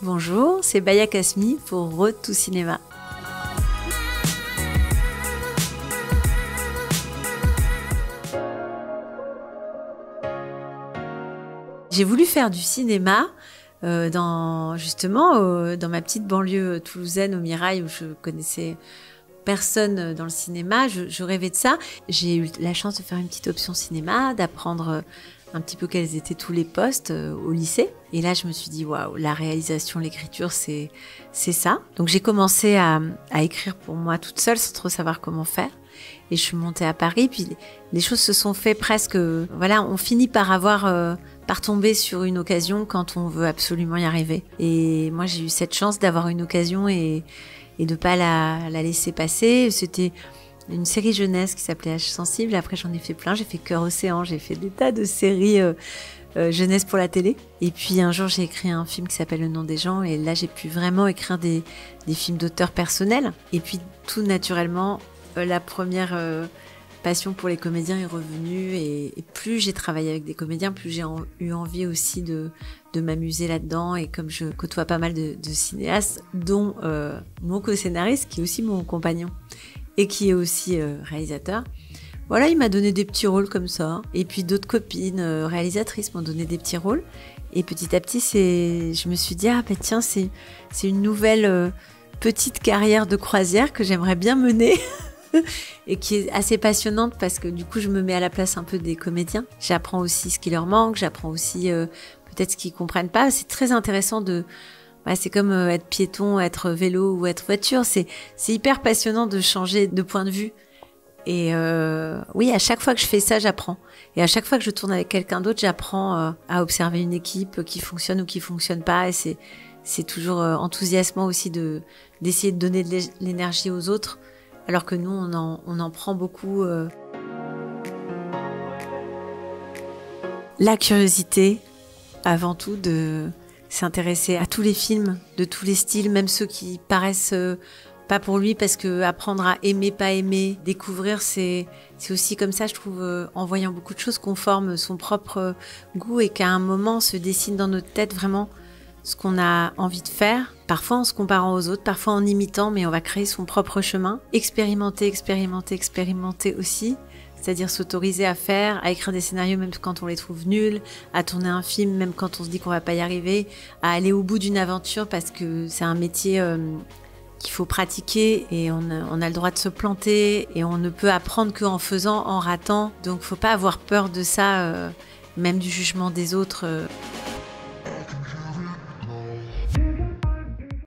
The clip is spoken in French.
Bonjour, c'est Baya Kasmi pour Road to Cinéma. J'ai voulu faire du cinéma dans ma petite banlieue toulousaine au Mirail où je connaissais personne dans le cinéma. Je rêvais de ça. J'ai eu la chance de faire une petite option cinéma, d'apprendre un petit peu quels étaient tous les postes au lycée. Et là, je me suis dit, waouh, la réalisation, l'écriture, c'est ça. Donc, j'ai commencé à écrire pour moi toute seule, sans trop savoir comment faire. Et je suis montée à Paris, puis les choses se sont fait presque... Voilà, on finit par tomber sur une occasion quand on veut absolument y arriver. Et moi, j'ai eu cette chance d'avoir une occasion et de pas la laisser passer. C'était une série jeunesse qui s'appelait H Sensible. Après, j'en ai fait plein. J'ai fait Cœur Océan, j'ai fait des tas de séries jeunesse pour la télé. Et puis un jour, j'ai écrit un film qui s'appelle Le Nom des gens. Et là, j'ai pu vraiment écrire des films d'auteur personnels. Et puis, tout naturellement, la première passion pour les comédiens est revenue. Et plus j'ai travaillé avec des comédiens, plus j'ai eu envie aussi de m'amuser là-dedans. Et comme je côtoie pas mal de cinéastes, dont mon co-scénariste, qui est aussi mon compagnon, et qui est aussi réalisateur. Voilà, il m'a donné des petits rôles comme ça. Et puis d'autres copines réalisatrices m'ont donné des petits rôles. Et petit à petit, je me suis dit, tiens, c'est une nouvelle petite carrière de croisière que j'aimerais bien mener et qui est assez passionnante parce que du coup, je me mets à la place un peu des comédiens. J'apprends aussi ce qui leur manque, j'apprends aussi peut-être ce qu'ils comprennent pas. C'est très intéressant c'est comme être piéton, être vélo ou être voiture. C'est hyper passionnant de changer de point de vue. Et oui, à chaque fois que je fais ça, j'apprends. Et à chaque fois que je tourne avec quelqu'un d'autre, j'apprends à observer une équipe qui fonctionne ou qui fonctionne pas. Et c'est toujours enthousiasmant aussi d'essayer de donner de l'énergie aux autres, alors que nous, on en prend beaucoup. La curiosité, avant tout, de s'intéresser à tous les films, de tous les styles, même ceux qui paraissent pas pour lui, parce que apprendre à aimer, pas aimer, découvrir, c'est aussi comme ça, je trouve, en voyant beaucoup de choses, qu'on forme son propre goût et qu'à un moment se dessine dans notre tête vraiment ce qu'on a envie de faire, parfois en se comparant aux autres, parfois en imitant, mais on va créer son propre chemin. Expérimenter aussi. C'est-à-dire s'autoriser à faire, à écrire des scénarios même quand on les trouve nuls, à tourner un film même quand on se dit qu'on va pas y arriver, à aller au bout d'une aventure parce que c'est un métier qu'il faut pratiquer et on a le droit de se planter et on ne peut apprendre qu'en faisant, en ratant. Donc faut pas avoir peur de ça, même du jugement des autres.